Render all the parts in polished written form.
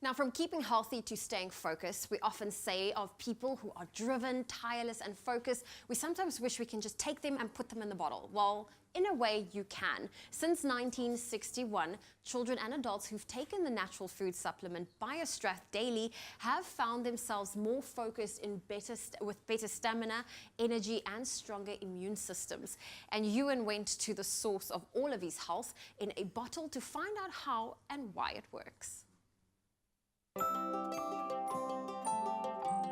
Now, from keeping healthy to staying focused, we often say of people who are driven, tireless, and focused, we sometimes wish we can just take them and put them in the bottle. Well, in a way, you can. Since 1961, children and adults who've taken the natural food supplement Biostrath daily have found themselves more focused with better stamina, energy, and stronger immune systems. And Ewan went to the source of all of his health in a bottle to find out how and why it works.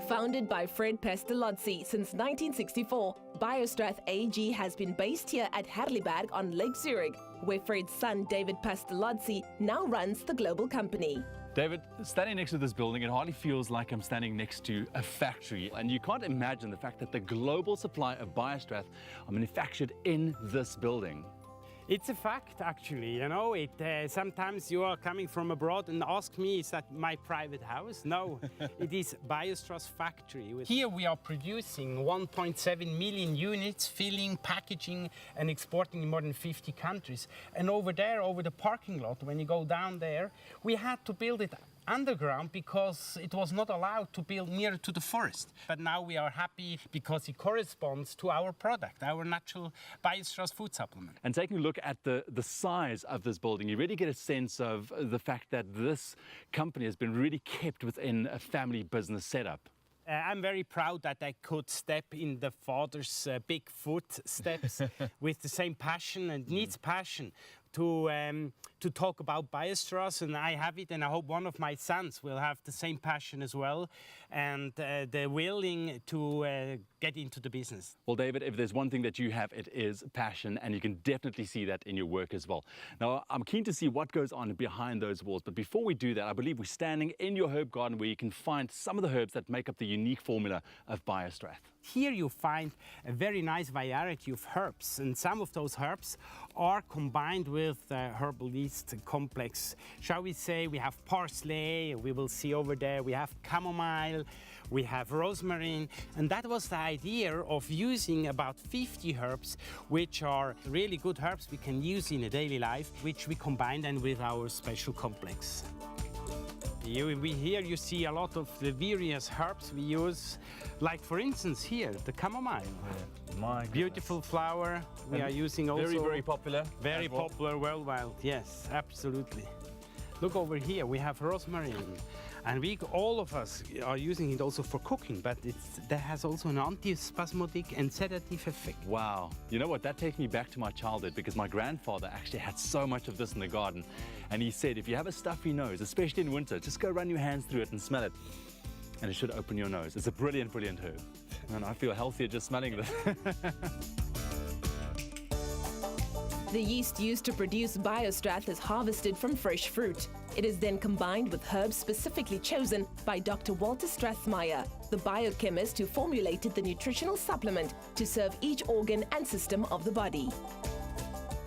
Founded by Fred Pestalozzi since 1964, Biostrath AG has been based here at Herliberg on Lake Zurich, where Fred's son David Pestalozzi now runs the global company. David, standing next to this building, it hardly feels like I'm standing next to a factory. And you can't imagine the fact that the global supply of Biostrath are manufactured in this building. It's a fact, actually. You know, sometimes you are coming from abroad and ask me, is that my private house? No, it is Biostrath factory. Here we are producing 1.7 million units, filling, packaging, and exporting in more than 50 countries. And over there, over the parking lot, when you go down there, we had to build it underground because it was not allowed to build nearer to the forest. But now we are happy because it corresponds to our product, our natural Biostrath food supplement. And taking a look at the size of this building, you really get a sense of the fact that this company has been really kept within a family business setup. I'm very proud that I could step in the father's big footsteps with the same passion, and needs passion to talk about Biostrath, and I have it, and I hope one of my sons will have the same passion as well, and they're willing to get into the business. Well, David, if there's one thing that you have, it is passion, and you can definitely see that in your work as well. Now, I'm keen to see what goes on behind those walls, but before we do that, I believe we're standing in your herb garden where you can find some of the herbs that make up the unique formula of Biostrath. Here you find a very nice variety of herbs, and some of those herbs are combined with herbal yeast complex. Shall we say we have parsley, we will see over there, we have chamomile, we have rosemary, and that was the idea of using about 50 herbs, which are really good herbs we can use in a daily life, which we combine then with our special complex. Here you see a lot of the various herbs we use, like for instance here, the chamomile. My beautiful flower we are using also. Very, very popular. Very popular worldwide, yes, absolutely. Look over here, we have rosemary. And all of us are using it also for cooking, but that has also an antispasmodic and sedative effect. Wow. You know what? That takes me back to my childhood because my grandfather actually had so much of this in the garden. And he said, if you have a stuffy nose, especially in winter, just go run your hands through it and smell it. And it should open your nose. It's a brilliant, brilliant herb. And I feel healthier just smelling this. The yeast used to produce Biostrath is harvested from fresh fruit. It is then combined with herbs specifically chosen by Dr. Walter Strathmeyer, the biochemist who formulated the nutritional supplement to serve each organ and system of the body.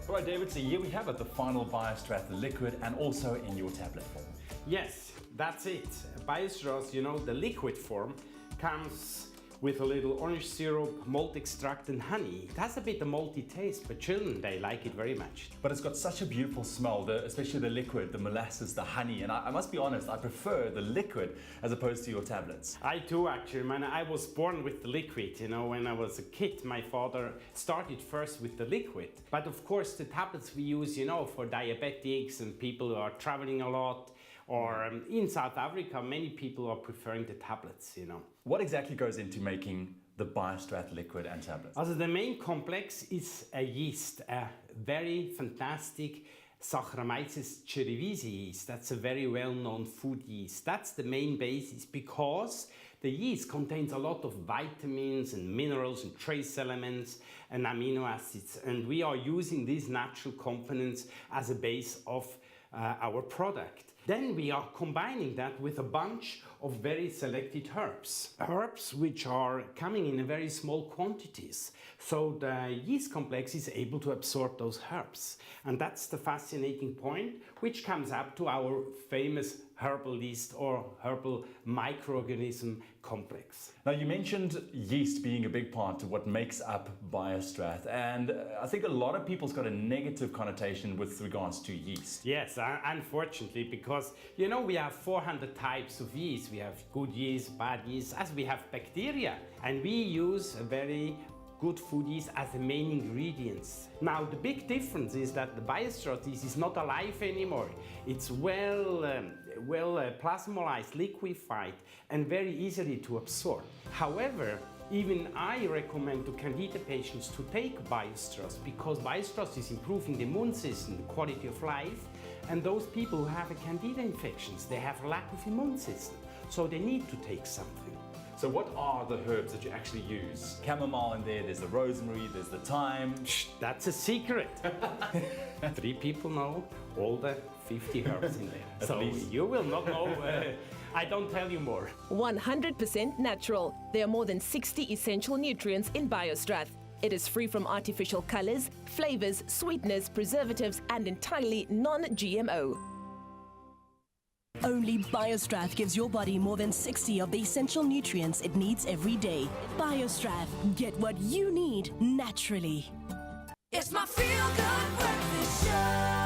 All right, David, so here we have it, the final Biostrath liquid and also in your tablet form. Yes, that's it. Biostrath, you know, the liquid form comes with a little orange syrup, malt extract and honey. It has a bit of malty taste, but children, they like it very much. But it's got such a beautiful smell, especially the liquid, the molasses, the honey, and I must be honest, I prefer the liquid as opposed to your tablets. I too, actually, man. I was born with the liquid, you know, when I was a kid. My father started first with the liquid. But of course, the tablets we use, you know, for diabetics and people who are traveling a lot, or in South Africa, many people are preferring the tablets, you know. What exactly goes into making the Biostrath liquid and tablets? Also, the main complex is a yeast, a very fantastic Saccharomyces cerevisiae yeast. That's a very well-known food yeast. That's the main basis because the yeast contains a lot of vitamins and minerals and trace elements and amino acids. And we are using these natural components as a base of our product. Then we are combining that with a bunch of very selected herbs. Herbs which are coming in very small quantities. So the yeast complex is able to absorb those herbs. And that's the fascinating point, which comes up to our famous herbal yeast or herbal microorganism complex. Now, you mentioned yeast being a big part of what makes up Biostrath, and I think a lot of people's got a negative connotation with regards to yeast. Yes, unfortunately, because you know we have 400 types of yeast. We have good yeast, bad yeast, as we have bacteria, and we use a very good food yeast as the main ingredients. Now the big difference is that the Biostrath yeast is not alive anymore. It's well plasmolysed, liquefied, and very easily to absorb. However, even I recommend to Candida patients to take Biostrath because Biostrath is improving the immune system, the quality of life, and those people who have a Candida infections, they have a lack of immune system, so they need to take something. So what are the herbs that you actually use? Chamomile in there, there's the rosemary, there's the thyme. Shh, that's a secret. 3 people know all the 50 herbs in there. So least. you will not know, I don't tell you more. 100% natural. There are more than 60 essential nutrients in Biostrath. It is free from artificial colors, flavors, sweeteners, preservatives, and entirely non-GMO. Only Biostrath gives your body more than 60 of the essential nutrients it needs every day. Biostrath, get what you need naturally. It's my feel-good breakfast show.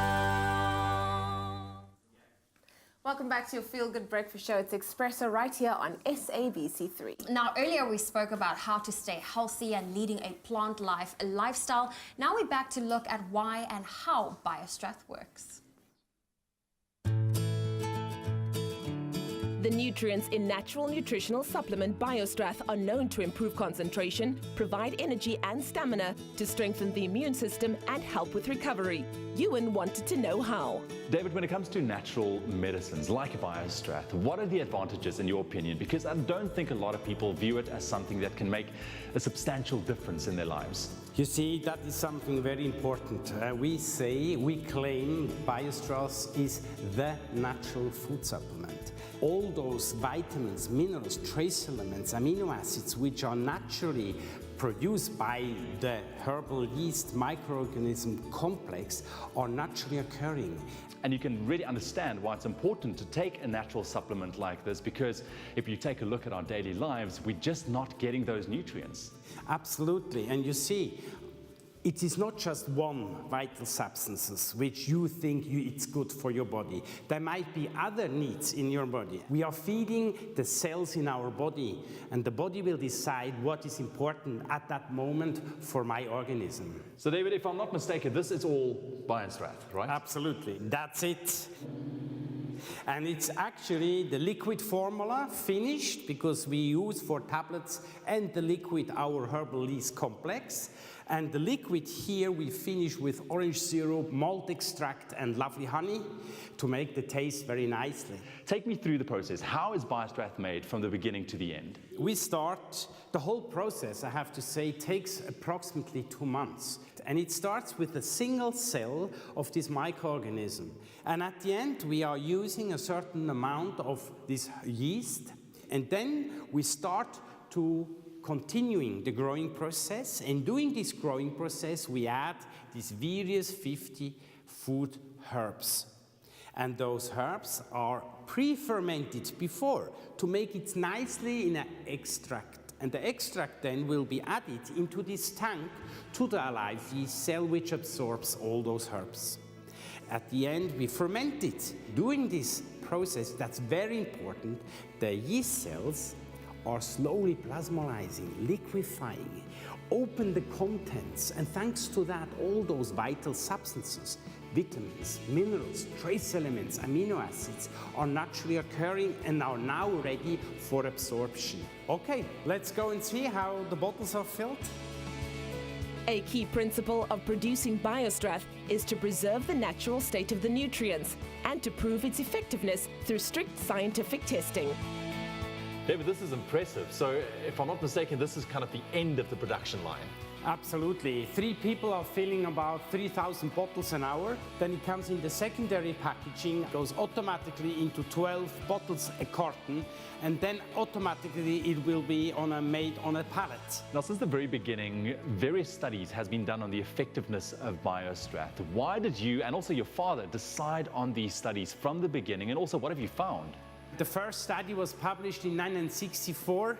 Welcome back to your Feel Good Breakfast Show. It's Expresso right here on SABC3. Now, earlier we spoke about how to stay healthy and leading a plant life lifestyle. Now we're back to look at why and how Biostrath works. The nutrients in natural nutritional supplement Biostrath are known to improve concentration, provide energy and stamina, to strengthen the immune system and help with recovery. Ewan wanted to know how. David, when it comes to natural medicines like Biostrath, what are the advantages in your opinion? Because I don't think a lot of people view it as something that can make a substantial difference in their lives. You see, that is something very important. We claim Biostrath is the natural food supplement. All those vitamins, minerals, trace elements, amino acids, which are naturally produced by the herbal yeast microorganism complex, are naturally occurring. And you can really understand why it's important to take a natural supplement like this, because if you take a look at our daily lives, we're just not getting those nutrients. Absolutely, and you see, it is not just one vital substances which you think it's good for your body. There might be other needs in your body. We are feeding the cells in our body, and the body will decide what is important at that moment for my organism. So David, if I'm not mistaken, this is all Biostrath, right? Absolutely, that's it. And it's actually the liquid formula finished, because we use for tablets and the liquid our herbal yeast complex. And the liquid here we finish with orange syrup, malt extract, and lovely honey to make the taste very nicely. Take me through the process. How is Biostrath made from the beginning to the end? We start, the whole process, I have to say, takes approximately 2 months. And it starts with a single cell of this microorganism. And at the end, we are using a certain amount of this yeast. And then we start to continuing the growing process, and during this growing process we add these various 50 food herbs. And those herbs are pre-fermented before to make it nicely in an extract. And the extract then will be added into this tank to the alive yeast cell, which absorbs all those herbs. At the end we ferment it. During this process, that's very important, the yeast cells are slowly plasmolysing, liquefying, open the contents, and thanks to that, all those vital substances, vitamins, minerals, trace elements, amino acids, are naturally occurring and are now ready for absorption. Okay, let's go and see how the bottles are filled. A key principle of producing Biostrath is to preserve the natural state of the nutrients and to prove its effectiveness through strict scientific testing. David, this is impressive. So if I'm not mistaken, this is kind of the end of the production line. Absolutely. 3 people are filling about 3,000 bottles an hour. Then it comes in the secondary packaging, goes automatically into 12 bottles a carton, and then automatically it will be made on a pallet. Now, since the very beginning, various studies has been done on the effectiveness of Biostrath. Why did you and also your father decide on these studies from the beginning, and also what have you found? The first study was published in 1964.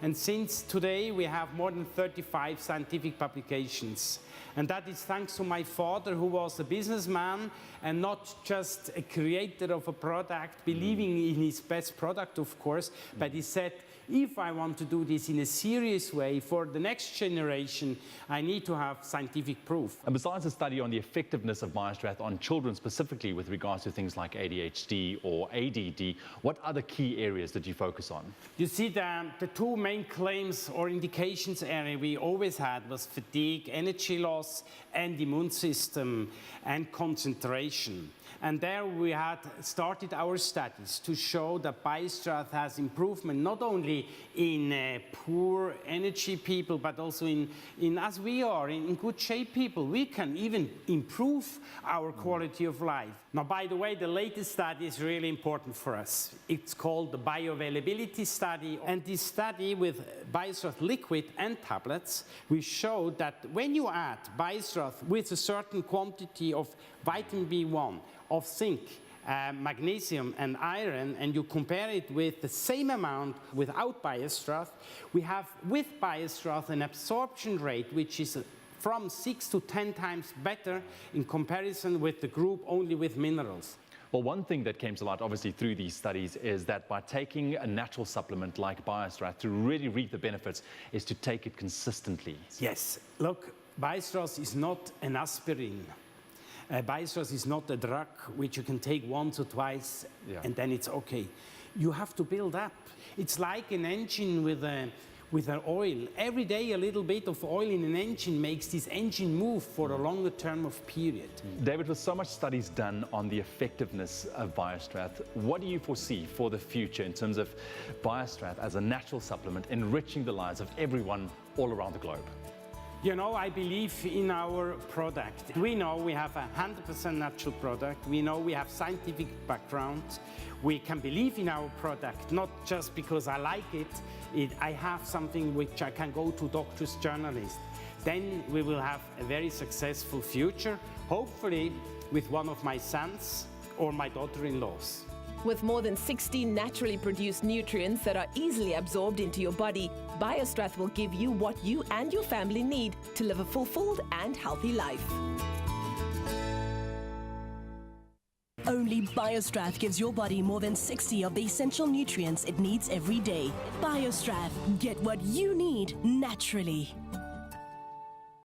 And since today, we have more than 35 scientific publications. And that is thanks to my father, who was a businessman and not just a creator of a product, believing in his best product, of course, but he said, if I want to do this in a serious way for the next generation, I need to have scientific proof. And besides the study on the effectiveness of Biostrath on children specifically with regards to things like ADHD or ADD, what other key areas did you focus on? You see, the 2 main claims or indications area we always had was fatigue, energy loss, and immune system and concentration. And there we had started our studies to show that Biostrath has improvement not only in poor energy people, but also in as we are, in good shape people. We can even improve our quality of life. Now, by the way, the latest study is really important for us. It's called the Bioavailability Study. And this study with Biostrath liquid and tablets, we showed that when you add Biostrath with a certain quantity of vitamin B1, of zinc, magnesium and iron, and you compare it with the same amount without Biostrath, we have with Biostrath an absorption rate which is from 6 to 10 times better in comparison with the group only with minerals. Well, one thing that came to light, obviously, through these studies is that by taking a natural supplement like Biostrath to really reap the benefits is to take it consistently. Yes. Look, Biostrath is not an aspirin. Biostrath is not a drug which you can take once or twice and then it's okay. You have to build up. It's like an engine with an oil. Every day a little bit of oil in an engine makes this engine move for a longer term of period. David, with so much studies done on the effectiveness of Biostrath, what do you foresee for the future in terms of Biostrath as a natural supplement enriching the lives of everyone all around the globe? You know, I believe in our product. We know we have a 100% natural product. We know we have scientific background. We can believe in our product, not just because I like it. I have something which I can go to doctors, journalists. Then we will have a very successful future, hopefully with one of my sons or my daughter-in-laws. With more than 60 naturally produced nutrients that are easily absorbed into your body, Biostrath will give you what you and your family need to live a fulfilled and healthy life. Only Biostrath gives your body more than 60 of the essential nutrients it needs every day. Biostrath, get what you need naturally.